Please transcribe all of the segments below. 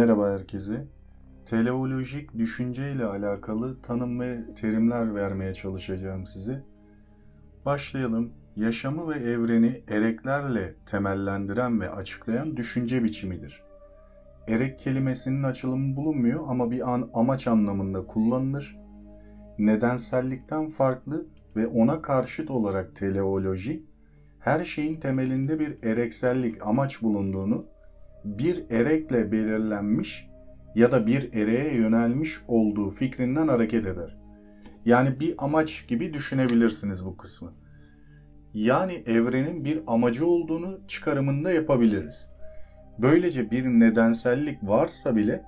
Merhaba herkese. Teleolojik düşünce ile alakalı tanım ve terimler vermeye çalışacağım size. Başlayalım. Yaşamı ve evreni ereklerle temellendiren ve açıklayan düşünce biçimidir. Erek kelimesinin açılımı bulunmuyor ama bir amaç anlamında kullanılır. Nedensellikten farklı ve ona karşıt olarak teleoloji, her şeyin temelinde bir ereksellik amaç bulunduğunu, bir erekle belirlenmiş ya da bir ereğe yönelmiş olduğu fikrinden hareket eder. Yani bir amaç gibi düşünebilirsiniz bu kısmı. Yani evrenin bir amacı olduğunu çıkarımında yapabiliriz. Böylece bir nedensellik varsa bile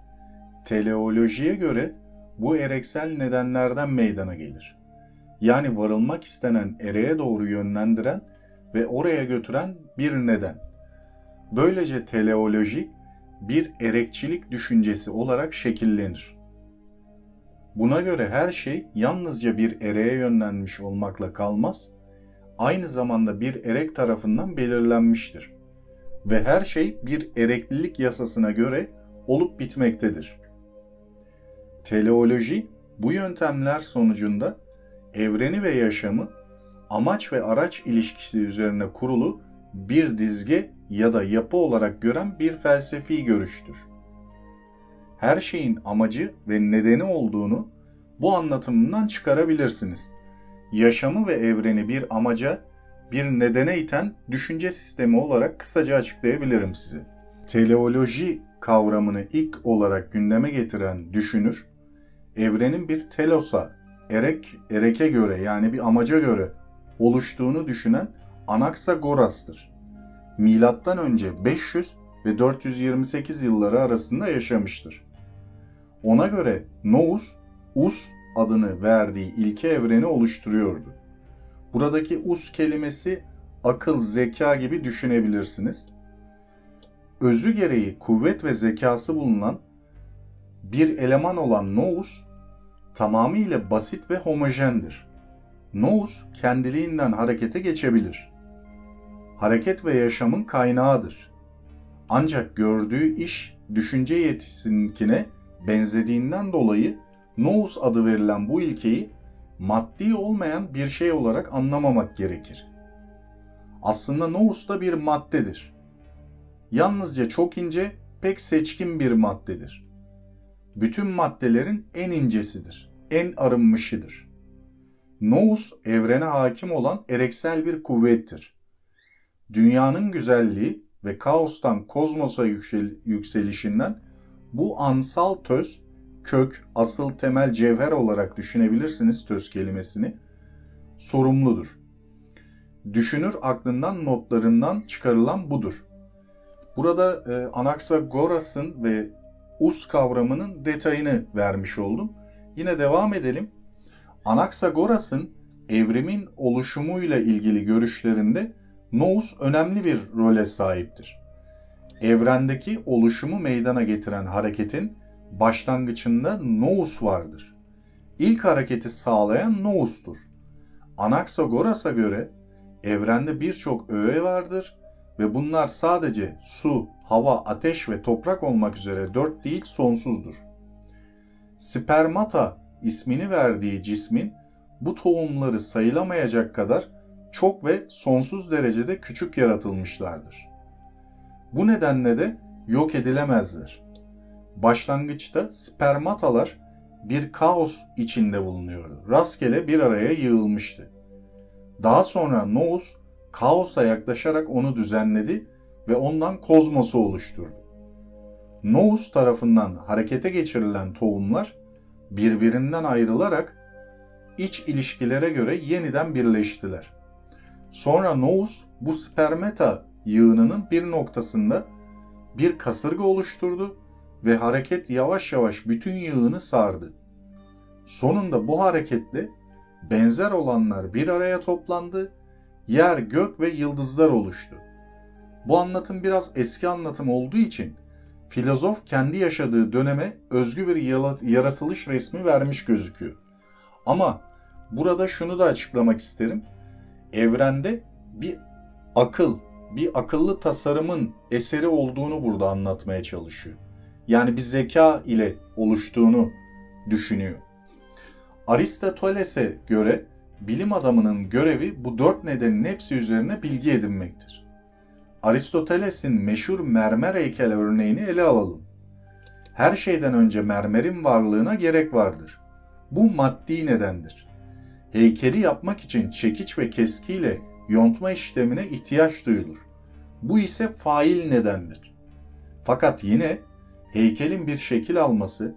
teleolojiye göre bu ereksel nedenlerden meydana gelir. Yani varılmak istenen ereğe doğru yönlendiren ve oraya götüren bir neden. Böylece teleoloji bir erekçilik düşüncesi olarak şekillenir. Buna göre her şey yalnızca bir ereğe yönlenmiş olmakla kalmaz, aynı zamanda bir erek tarafından belirlenmiştir. Ve her şey bir ereklilik yasasına göre olup bitmektedir. Teleoloji bu yöntemler sonucunda evreni ve yaşamı amaç ve araç ilişkisi üzerine kurulu bir dizge ya da yapı olarak gören bir felsefi görüştür. Her şeyin amacı ve nedeni olduğunu bu anlatımından çıkarabilirsiniz. Yaşamı ve evreni bir amaca, bir nedene iten düşünce sistemi olarak kısaca açıklayabilirim size. Teleoloji kavramını ilk olarak gündeme getiren düşünür, evrenin bir telosa, ereke göre yani bir amaca göre oluştuğunu düşünen Anaxagoras'tır. Milattan önce 500 ve 428 yılları arasında yaşamıştır. Ona göre Nous, Us adını verdiği ilke evreni oluşturuyordu. Buradaki Us kelimesi akıl, zeka gibi düşünebilirsiniz. Özü gereği kuvvet ve zekası bulunan bir eleman olan Nous, tamamıyla basit ve homojendir. Nous kendiliğinden harekete geçebilir. Hareket ve yaşamın kaynağıdır. Ancak gördüğü iş düşünce yetisininkine benzediğinden dolayı nous adı verilen bu ilkeyi maddi olmayan bir şey olarak anlamamak gerekir. Aslında nous da bir maddedir. Yalnızca çok ince, pek seçkin bir maddedir. Bütün maddelerin en incesidir, en arınmışıdır. Nous evrene hakim olan ereksel bir kuvvettir. Dünyanın güzelliği ve kaostan kozmosa yükselişinden bu ansal töz, kök, asıl, temel, cevher olarak düşünebilirsiniz töz kelimesini, sorumludur. Düşünür aklından, notlarından çıkarılan budur. Burada Anaxagoras'ın ve Us kavramının detayını vermiş oldum. Yine devam edelim. Anaxagoras'ın evrimin oluşumuyla ilgili görüşlerinde nous önemli bir role sahiptir. Evrendeki oluşumu meydana getiren hareketin başlangıcında nous vardır. İlk hareketi sağlayan nous'tur. Anaxagoras'a göre evrende birçok öğe vardır ve bunlar sadece su, hava, ateş ve toprak olmak üzere 4 değil sonsuzdur. Spermata ismini verdiği cismin bu tohumları sayılamayacak kadar çok ve sonsuz derecede küçük yaratılmışlardır. Bu nedenle de yok edilemezler. Başlangıçta spermatalar bir kaos içinde bulunuyordu. Rastgele bir araya yığılmıştı. Daha sonra nous kaosa yaklaşarak onu düzenledi ve ondan kozmosu oluşturdu. Nous tarafından harekete geçirilen tohumlar birbirinden ayrılarak iç ilişkilere göre yeniden birleştiler. Sonra nous bu spermata yığınının bir noktasında bir kasırga oluşturdu ve hareket yavaş yavaş bütün yığını sardı. Sonunda bu hareketle benzer olanlar bir araya toplandı, yer, gök ve yıldızlar oluştu. Bu anlatım biraz eski anlatım olduğu için filozof kendi yaşadığı döneme özgü bir yaratılış resmi vermiş gözüküyor. Ama burada şunu da açıklamak isterim. Evrende bir akıllı tasarımın eseri olduğunu burada anlatmaya çalışıyor. yani bir zeka ile oluştuğunu düşünüyor. Aristoteles'e göre bilim adamının görevi bu 4 nedenin hepsi üzerine bilgi edinmektir. Aristoteles'in meşhur mermer heykel örneğini ele alalım. Her şeyden önce mermerin varlığına gerek vardır. Bu maddi nedendir. Heykeli yapmak için çekiç ve keskiyle yontma işlemine ihtiyaç duyulur. Bu ise fail nedendir. Fakat yine heykelin bir şekil alması,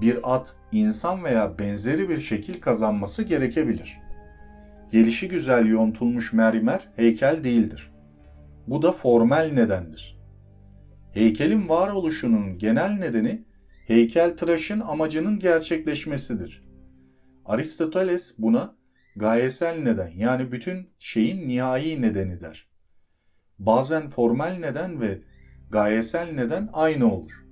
bir at, insan veya benzeri bir şekil kazanması gerekebilir. Gelişigüzel yontulmuş mermer heykel değildir. Bu da formel nedendir. Heykelin varoluşunun genel nedeni heykeltıraşın amacının gerçekleşmesidir. Aristoteles buna gayesel neden, yani bütün şeyin nihai nedeni der. Bazen formel neden ve gayesel neden aynı olur.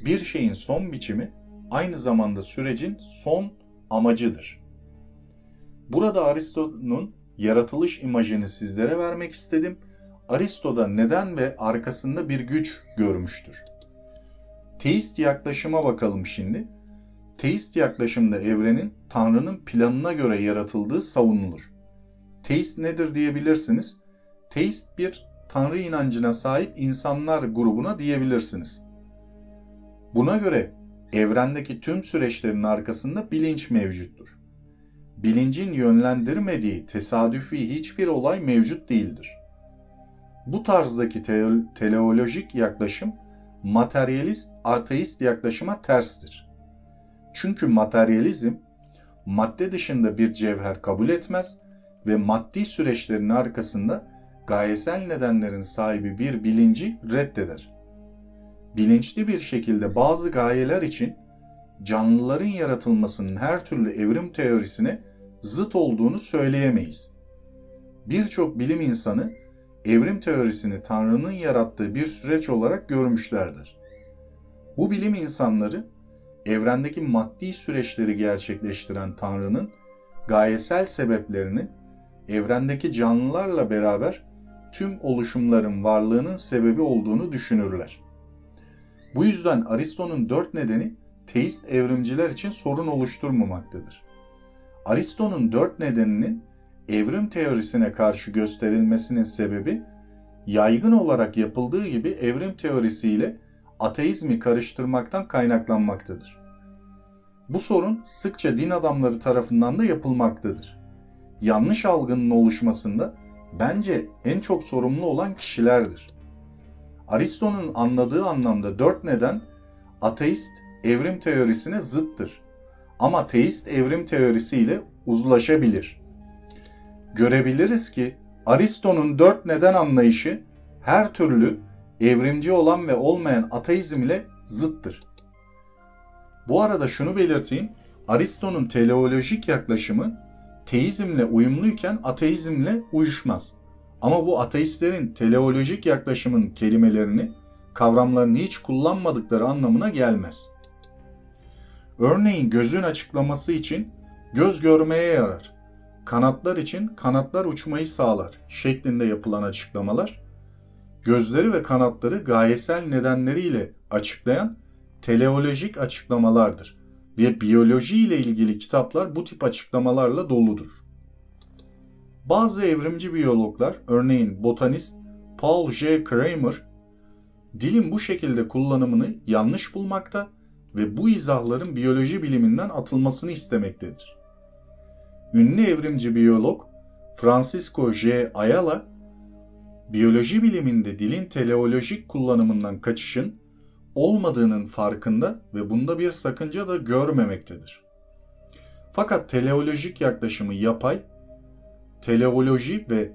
Bir şeyin son biçimi aynı zamanda sürecin son amacıdır. Burada Aristo'nun yaratılış imajını sizlere vermek istedim. Aristo'da neden ve arkasında bir güç görmüştür. Teist yaklaşıma bakalım şimdi. Teist yaklaşımda evrenin Tanrı'nın planına göre yaratıldığı savunulur. Teist nedir diyebilirsiniz. Teist bir Tanrı inancına sahip insanlar grubuna diyebilirsiniz. Buna göre evrendeki tüm süreçlerin arkasında bilinç mevcuttur. Bilincin yönlendirmediği tesadüfi hiçbir olay mevcut değildir. Bu tarzdaki teleolojik yaklaşım materyalist, ateist yaklaşıma terstir. Çünkü materyalizm madde dışında bir cevher kabul etmez ve maddi süreçlerin arkasında gayesel nedenlerin sahibi bir bilinci reddeder. Bilinçli bir şekilde bazı gayeler için canlıların yaratılmasının her türlü evrim teorisine zıt olduğunu söyleyemeyiz. Birçok bilim insanı evrim teorisini Tanrı'nın yarattığı bir süreç olarak görmüşlerdir. Bu bilim insanları evrendeki maddi süreçleri gerçekleştiren Tanrı'nın gayesel sebeplerinin evrendeki canlılarla beraber tüm oluşumların varlığının sebebi olduğunu düşünürler. Bu yüzden Aristo'nun 4 nedeni teist evrimciler için sorun oluşturmamaktadır. Aristo'nun 4 nedeninin evrim teorisine karşı gösterilmesinin sebebi, yaygın olarak yapıldığı gibi evrim teorisiyle ateizmi karıştırmaktan kaynaklanmaktadır. Bu sorun sıkça din adamları tarafından da yapılmaktadır. Yanlış algının oluşmasında bence en çok sorumlu olan kişilerdir. Aristo'nun anladığı anlamda 4 neden ateist evrim teorisine zıttır. Ama teist evrim teorisiyle uzlaşabilir. Görebiliriz ki Aristo'nun 4 neden anlayışı her türlü evrimci olan ve olmayan ateizm ile zıttır. Bu arada şunu belirteyim, Aristo'nun teleolojik yaklaşımı teizmle uyumluyken ateizmle uyuşmaz. Ama bu ateistlerin teleolojik yaklaşımın kelimelerini, kavramlarını hiç kullanmadıkları anlamına gelmez. Örneğin gözün açıklaması için göz görmeye yarar, kanatlar için kanatlar uçmayı sağlar şeklinde yapılan açıklamalar, gözleri ve kanatları gayesel nedenleriyle açıklayan teleolojik açıklamalardır ve biyoloji ile ilgili kitaplar bu tip açıklamalarla doludur. Bazı evrimci biyologlar, örneğin botanist Paul J. Kramer, dilin bu şekilde kullanımını yanlış bulmakta ve bu izahların biyoloji biliminden atılmasını istemektedir. Ünlü evrimci biyolog Francisco J. Ayala, biyoloji biliminde dilin teleolojik kullanımından kaçışın olmadığının farkında ve bunda bir sakınca da görmemektedir. Fakat teleolojik yaklaşımı yapay teleoloji ve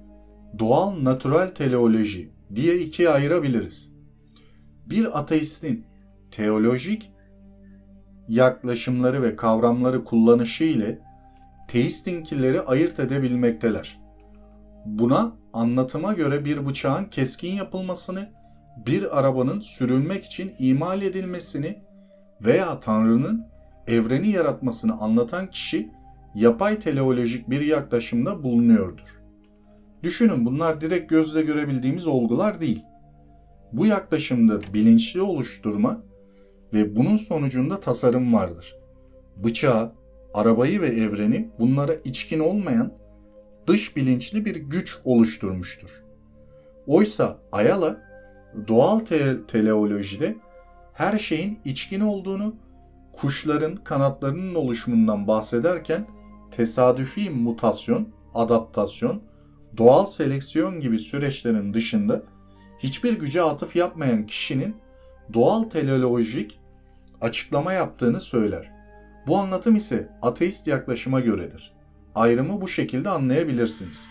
doğal natürel teleoloji diye ikiye ayırabiliriz. Bir ateistin teolojik yaklaşımları ve kavramları kullanışı ile teistinkileri ayırt edebilmekteler. Buna anlatıma göre bir bıçağın keskin yapılmasını, bir arabanın sürülmek için imal edilmesini veya Tanrı'nın evreni yaratmasını anlatan kişi yapay teleolojik bir yaklaşımda bulunuyordur. Düşünün, bunlar direkt gözle görebildiğimiz olgular değil. Bu yaklaşımda bilinçli oluşturma ve bunun sonucunda tasarım vardır. Bıçağı, arabayı ve evreni bunlara içkin olmayan dış bilinçli bir güç oluşturmuştur. Oysa Ayala doğal teleolojide her şeyin içkin olduğunu, kuşların kanatlarının oluşumundan bahsederken tesadüfi mutasyon, adaptasyon, doğal seleksiyon gibi süreçlerin dışında hiçbir güce atıf yapmayan kişinin doğal teleolojik açıklama yaptığını söyler. Bu anlatım ise ateist yaklaşıma göredir. Ayrımı bu şekilde anlayabilirsiniz.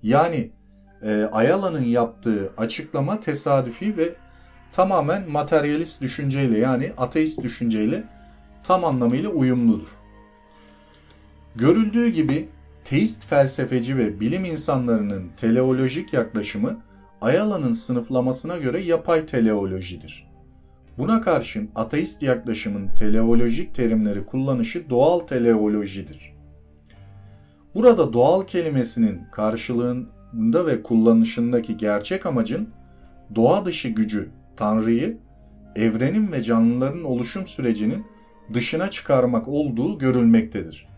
Yani Ayala'nın yaptığı açıklama tesadüfi ve tamamen materyalist düşünceyle, yani ateist düşünceyle tam anlamıyla uyumludur. Görüldüğü gibi teist felsefeci ve bilim insanlarının teleolojik yaklaşımı Ayala'nın sınıflamasına göre yapay teleolojidir. Buna karşın ateist yaklaşımın teleolojik terimleri kullanışı doğal teleolojidir. Burada doğal kelimesinin karşılığında ve kullanışındaki gerçek amacın doğa dışı gücü, Tanrı'yı, evrenin ve canlıların oluşum sürecinin dışına çıkarmak olduğu görülmektedir.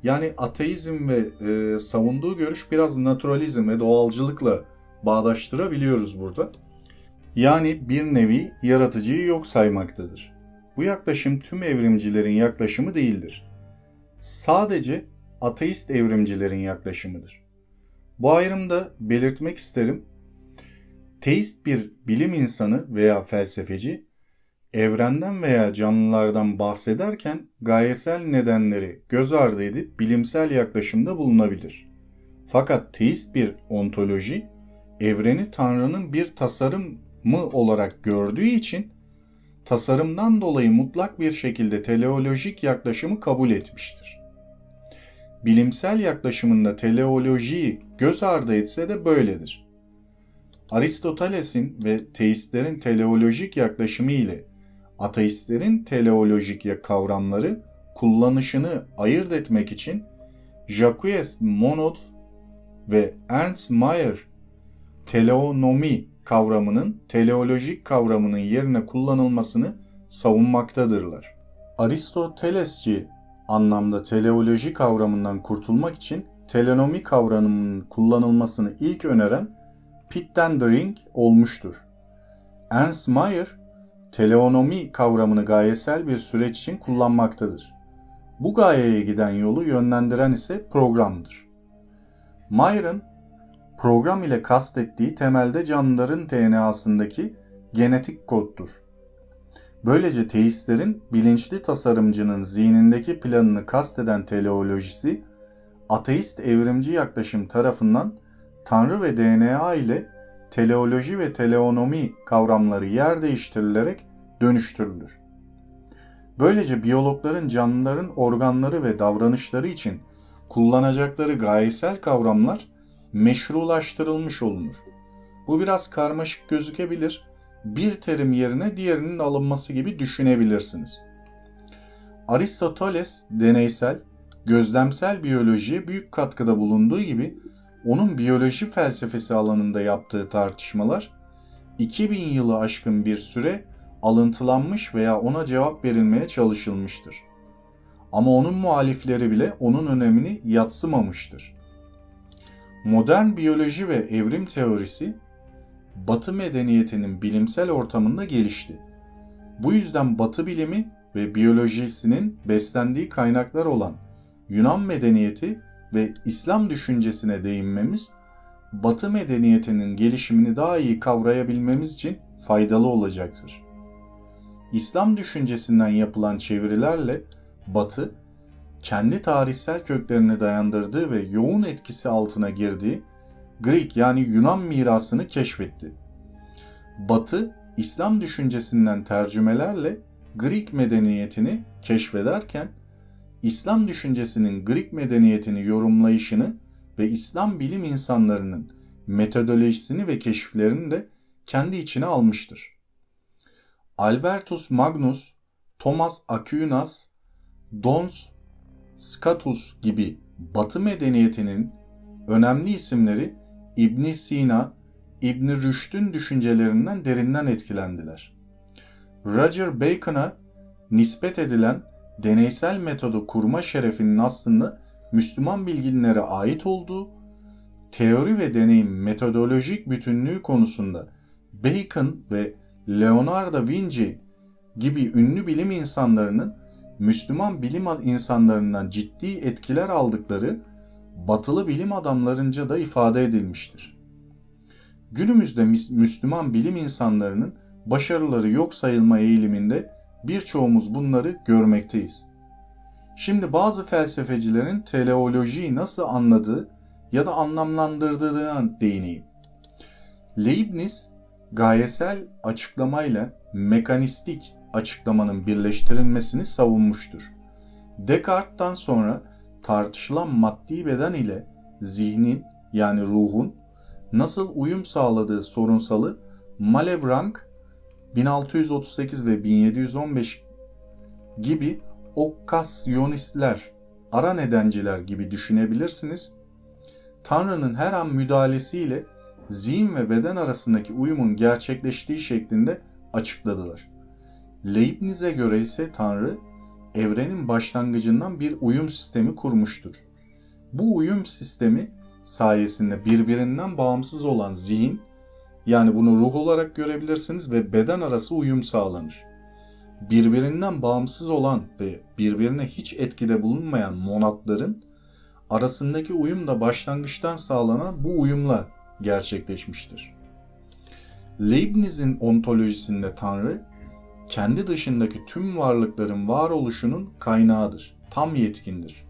Yani ateizm ve savunduğu görüş biraz naturalizm ve doğalcılıkla bağdaştırabiliyoruz burada. Yani bir nevi yaratıcıyı yok saymaktadır. Bu yaklaşım tüm evrimcilerin yaklaşımı değildir. Sadece ateist evrimcilerin yaklaşımıdır. Bu ayrımda belirtmek isterim, teist bir bilim insanı veya felsefeci, evrenden veya canlılardan bahsederken gayesel nedenleri göz ardı edip bilimsel yaklaşımda bulunabilir. Fakat teist bir ontoloji, evreni Tanrı'nın bir tasarımı olarak gördüğü için tasarımdan dolayı mutlak bir şekilde teleolojik yaklaşımı kabul etmiştir. Bilimsel yaklaşımında teleolojiyi göz ardı etse de böyledir. Aristoteles'in ve teistlerin teleolojik yaklaşımı ile ateistlerin teleolojik kavramları kullanışını ayırt etmek için Jacques Monod ve Ernst Mayr teleonomi kavramının teleolojik kavramının yerine kullanılmasını savunmaktadırlar. Aristotelesçi anlamda teleoloji kavramından kurtulmak için teleonomi kavramının kullanılmasını ilk öneren Pittendring olmuştur. Ernst Mayr, teleonomi kavramını gayesel bir süreç için kullanmaktadır. Bu gayeye giden yolu yönlendiren ise programdır. Mayr'ın program ile kastettiği temelde canlıların DNA'sındaki genetik koddur. Böylece teistlerin bilinçli tasarımcının zihnindeki planını kasteden teleolojisi, ateist evrimci yaklaşım tarafından Tanrı ve DNA ile teleoloji ve teleonomi kavramları yer değiştirilerek dönüştürülür. Böylece biyologların canlıların organları ve davranışları için kullanacakları gayesel kavramlar meşrulaştırılmış olunur. Bu biraz karmaşık gözükebilir. Bir terim yerine diğerinin alınması gibi düşünebilirsiniz. Aristoteles deneysel, gözlemsel biyolojiye büyük katkıda bulunduğu gibi onun biyoloji felsefesi alanında yaptığı tartışmalar 2000 yılı aşkın bir süre alıntılanmış veya ona cevap verilmeye çalışılmıştır. Ama onun muhalifleri bile onun önemini yadsımamıştır. Modern biyoloji ve evrim teorisi Batı medeniyetinin bilimsel ortamında gelişti. Bu yüzden Batı bilimi ve biyolojisinin beslendiği kaynaklar olan Yunan medeniyeti ve İslam düşüncesine değinmemiz, Batı medeniyetinin gelişimini daha iyi kavrayabilmemiz için faydalı olacaktır. İslam düşüncesinden yapılan çevirilerle Batı, kendi tarihsel köklerini dayandırdığı ve yoğun etkisi altına girdiği Greek yani Yunan mirasını keşfetti. Batı, İslam düşüncesinden tercümelerle Greek medeniyetini keşfederken, İslam düşüncesinin Greek medeniyetini yorumlayışını ve İslam bilim insanlarının metodolojisini ve keşiflerini de kendi içine almıştır. Albertus Magnus, Thomas Aquinas, Duns Scotus gibi Batı medeniyetinin önemli isimleri İbn Sina, İbn Rüşd'ün düşüncelerinden derinden etkilendiler. Roger Bacon'a nispet edilen deneysel metodu kurma şerefinin aslında Müslüman bilginlere ait olduğu, teori ve deneyim metodolojik bütünlüğü konusunda Bacon ve Leonardo da Vinci gibi ünlü bilim insanlarının Müslüman bilim insanlarından ciddi etkiler aldıkları batılı bilim adamlarınca da ifade edilmiştir. Günümüzde Müslüman bilim insanlarının başarıları yok sayılma eğiliminde birçoğumuz bunları görmekteyiz. Şimdi bazı felsefecilerin teleolojiyi nasıl anladığı ya da anlamlandırdığına değineyim. Leibniz, gayesel açıklamayla mekanistik açıklamanın birleştirilmesini savunmuştur. Descartes'tan sonra tartışılan maddi beden ile zihnin yani ruhun nasıl uyum sağladığı sorunsalı Malebranche 1638 ve 1715 gibi okkasyonistler, ara nedenciler gibi düşünebilirsiniz. Tanrı'nın her an müdahalesiyle zihin ve beden arasındaki uyumun gerçekleştiği şeklinde açıkladılar. Leibniz'e göre ise Tanrı, evrenin başlangıcından bir uyum sistemi kurmuştur. Bu uyum sistemi sayesinde birbirinden bağımsız olan zihin, yani bunu ruh olarak görebilirsiniz, ve beden arası uyum sağlanır. Birbirinden bağımsız olan ve birbirine hiç etkide bulunmayan monadların arasındaki uyum da başlangıçtan sağlanan bu uyumla gerçekleşmiştir. Leibniz'in ontolojisinde Tanrı, kendi dışındaki tüm varlıkların varoluşunun kaynağıdır, tam yetkindir.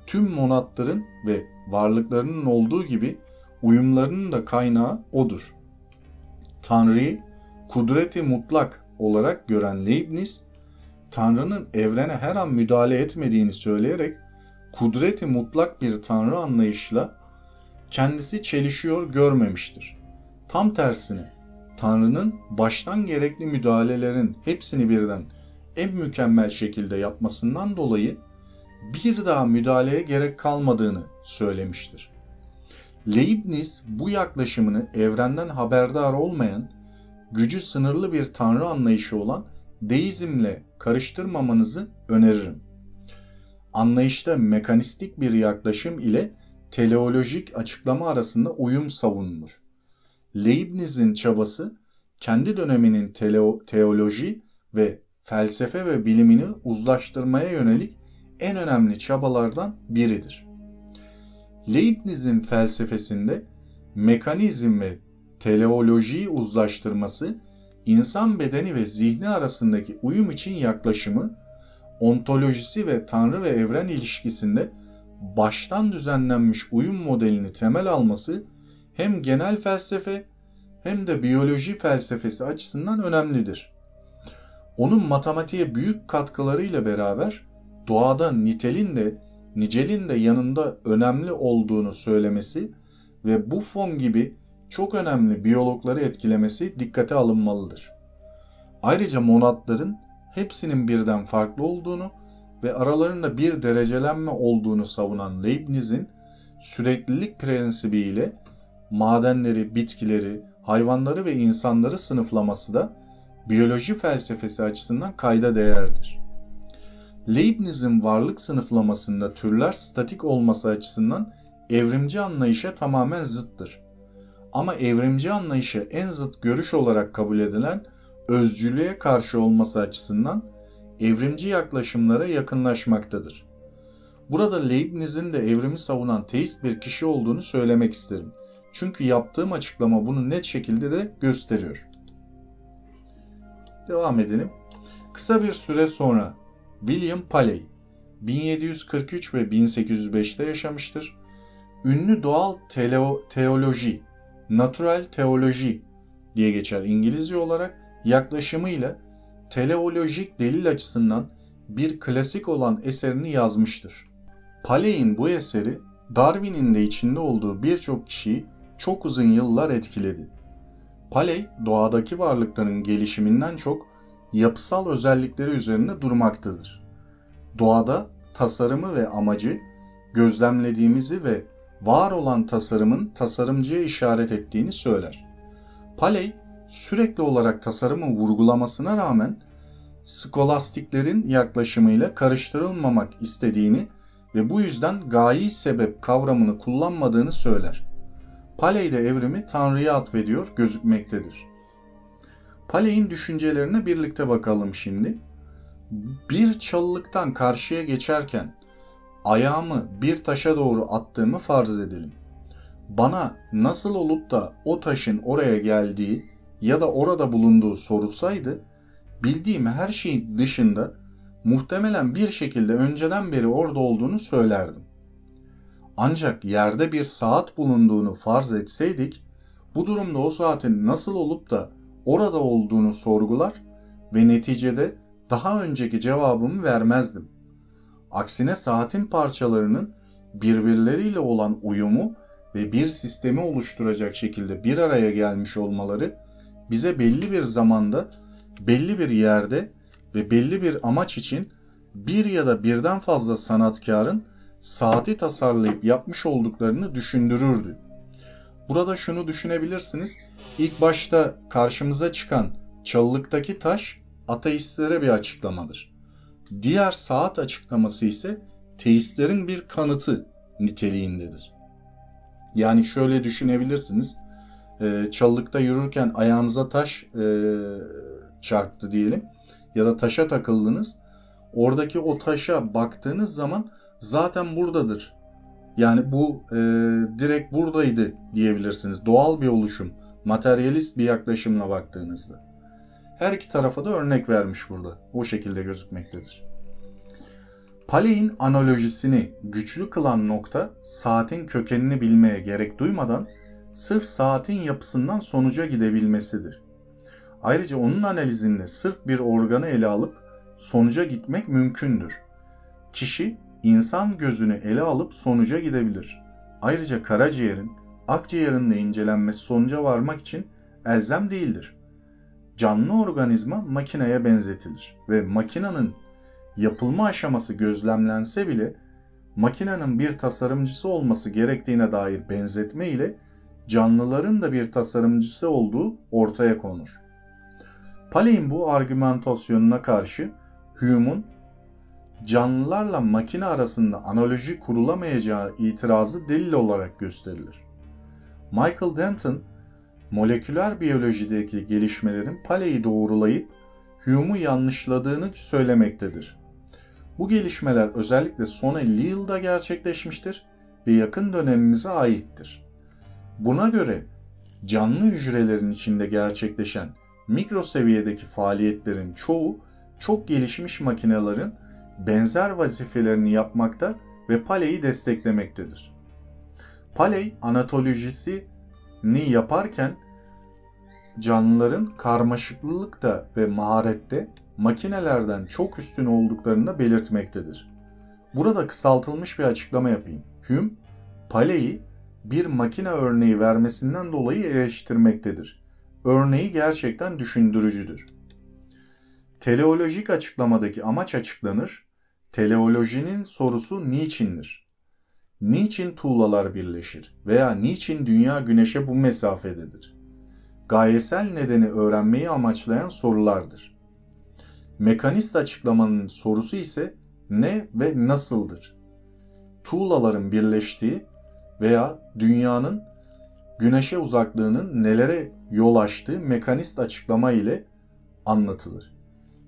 Tüm monadların ve varlıklarının olduğu gibi uyumlarının da kaynağı O'dur. Tanrı'yı kudreti mutlak olarak gören Leibniz, Tanrı'nın evrene her an müdahale etmediğini söyleyerek kudreti mutlak bir Tanrı anlayışla kendisi çelişiyor görmemiştir. Tam tersine Tanrı'nın baştan gerekli müdahalelerin hepsini birden en mükemmel şekilde yapmasından dolayı bir daha müdahaleye gerek kalmadığını söylemiştir. Leibniz bu yaklaşımını evrenden haberdar olmayan, gücü sınırlı bir Tanrı anlayışı olan deizmle karıştırmamanızı öneririm. Anlayışta mekanistik bir yaklaşım ile teleolojik açıklama arasında uyum savunulur. Leibniz'in çabası kendi döneminin teoloji ve felsefe ve bilimini uzlaştırmaya yönelik en önemli çabalardan biridir. Leibniz'in felsefesinde mekanizm ve teleolojiyi uzlaştırması, insan bedeni ve zihni arasındaki uyum için yaklaşımı, ontolojisi ve Tanrı ve evren ilişkisinde baştan düzenlenmiş uyum modelini temel alması hem genel felsefe hem de biyoloji felsefesi açısından önemlidir. Onun matematiğe büyük katkılarıyla beraber doğada nitelin de nicelin de yanında önemli olduğunu söylemesi ve Buffon gibi çok önemli biyologları etkilemesi dikkate alınmalıdır. Ayrıca monadların hepsinin birden farklı olduğunu ve aralarında bir derecelenme olduğunu savunan Leibniz'in süreklilik prensibiyle madenleri, bitkileri, hayvanları ve insanları sınıflaması da biyoloji felsefesi açısından kayda değerdir. Leibniz'in varlık sınıflamasında türler statik olması açısından evrimci anlayışa tamamen zıttır. Ama evrimci anlayışa en zıt görüş olarak kabul edilen özcülüğe karşı olması açısından evrimci yaklaşımlara yakınlaşmaktadır. Burada Leibniz'in de evrimi savunan teist bir kişi olduğunu söylemek isterim. Çünkü yaptığım açıklama bunu net şekilde de gösteriyor. Devam edelim. Kısa bir süre sonra William Paley 1743 ve 1805'te yaşamıştır. Ünlü doğal teoloji, natural teoloji diye geçer İngilizce olarak, yaklaşımıyla teleolojik delil açısından bir klasik olan eserini yazmıştır. Paley'in bu eseri Darwin'in de içinde olduğu birçok kişiyi çok uzun yıllar etkiledi. Paley, doğadaki varlıkların gelişiminden çok yapısal özellikleri üzerine durmaktadır. Doğada tasarımı ve amacı gözlemlediğimizi ve var olan tasarımın tasarımcıya işaret ettiğini söyler. Paley, sürekli olarak tasarımı vurgulamasına rağmen skolastiklerin yaklaşımıyla karıştırılmamak istediğini ve bu yüzden gayi sebep kavramını kullanmadığını söyler. Paley de evrimi Tanrı'ya atfediyor gözükmektedir. Paley'in düşüncelerine birlikte bakalım şimdi. Bir çalılıktan karşıya geçerken ayağımı bir taşa doğru attığımı farz edelim. Bana nasıl olup da o taşın oraya geldiği ya da orada bulunduğu sorulsaydı, bildiğim her şeyin dışında muhtemelen bir şekilde önceden beri orada olduğunu söylerdim. Ancak yerde bir saat bulunduğunu farz etseydik, bu durumda o saatin nasıl olup da orada olduğunu sorgular ve neticede daha önceki cevabımı vermezdim. Aksine saatin parçalarının birbirleriyle olan uyumu ve bir sistemi oluşturacak şekilde bir araya gelmiş olmaları bize belli bir zamanda, belli bir yerde ve belli bir amaç için bir ya da birden fazla sanatkarın saati tasarlayıp yapmış olduklarını düşündürürdü. Burada şunu düşünebilirsiniz. İlk başta karşımıza çıkan çalılıktaki taş ateistlere bir açıklamadır. Diğer saat açıklaması ise teistlerin bir kanıtı niteliğindedir. Yani şöyle düşünebilirsiniz. Çalılıkta yürürken ayağınıza taş çarptı diyelim ya da taşa takıldınız. Oradaki o taşa baktığınız zaman zaten buradadır. Yani bu direkt buradaydı diyebilirsiniz. Doğal bir oluşum, materyalist bir yaklaşımla baktığınızda. Her iki tarafa da örnek vermiş burada. O şekilde gözükmektedir. Paley'in analojisini güçlü kılan nokta saatin kökenini bilmeye gerek duymadan sırf saatin yapısından sonuca gidebilmesidir. Ayrıca onun analizinde sırf bir organı ele alıp sonuca gitmek mümkündür. Kişi insan gözünü ele alıp sonuca gidebilir. Ayrıca karaciğerin, akciğerin de incelenmesi sonuca varmak için elzem değildir. Canlı organizma makineye benzetilir ve makinenin yapılma aşaması gözlemlense bile makinenin bir tasarımcısı olması gerektiğine dair benzetme ile canlıların da bir tasarımcısı olduğu ortaya konur. Paley'in bu argümantasyonuna karşı Hume'un canlılarla makine arasında analoji kurulamayacağı itirazı delil olarak gösterilir. Michael Denton, moleküler biyolojideki gelişmelerin Paley'i doğrulayıp Hume'u yanlışladığını söylemektedir. Bu gelişmeler özellikle son 50 yılda gerçekleşmiştir ve yakın dönemimize aittir. Buna göre canlı hücrelerin içinde gerçekleşen mikro seviyedeki faaliyetlerin çoğu çok gelişmiş makinelerin benzer vazifelerini yapmakta ve Paley'i desteklemektedir. Paley anatolojisini yaparken canlıların karmaşıklıkta ve maharette makinelerden çok üstün olduklarını da belirtmektedir. Burada kısaltılmış bir açıklama yapayım. Hume, Paley'i bir makine örneği vermesinden dolayı eleştirmektedir. Örneği gerçekten düşündürücüdür. Teleolojik açıklamadaki amaç açıklanır. Teleolojinin sorusu niçindir? Niçin tuğlalar birleşir? Veya niçin dünya güneşe bu mesafededir? Gayesel nedeni öğrenmeyi amaçlayan sorulardır. Mekanist açıklamanın sorusu ise ne ve nasıldır? Tuğlaların birleştiği veya dünyanın güneşe uzaklığının nelere yol açtığı mekanist açıklama ile anlatılır.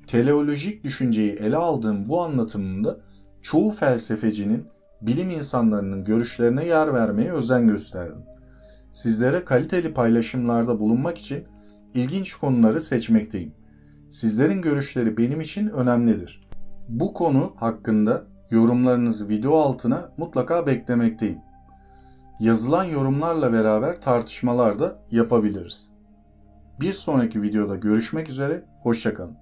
Teleolojik düşünceyi ele aldığım bu anlatımında çoğu felsefecinin, bilim insanlarının görüşlerine yer vermeye özen gösterdim. Sizlere kaliteli paylaşımlarda bulunmak için ilginç konuları seçmekteyim. Sizlerin görüşleri benim için önemlidir. Bu konu hakkında yorumlarınızı video altına mutlaka beklemekteyim. Yazılan yorumlarla beraber tartışmalar da yapabiliriz. Bir sonraki videoda görüşmek üzere, hoşça kalın.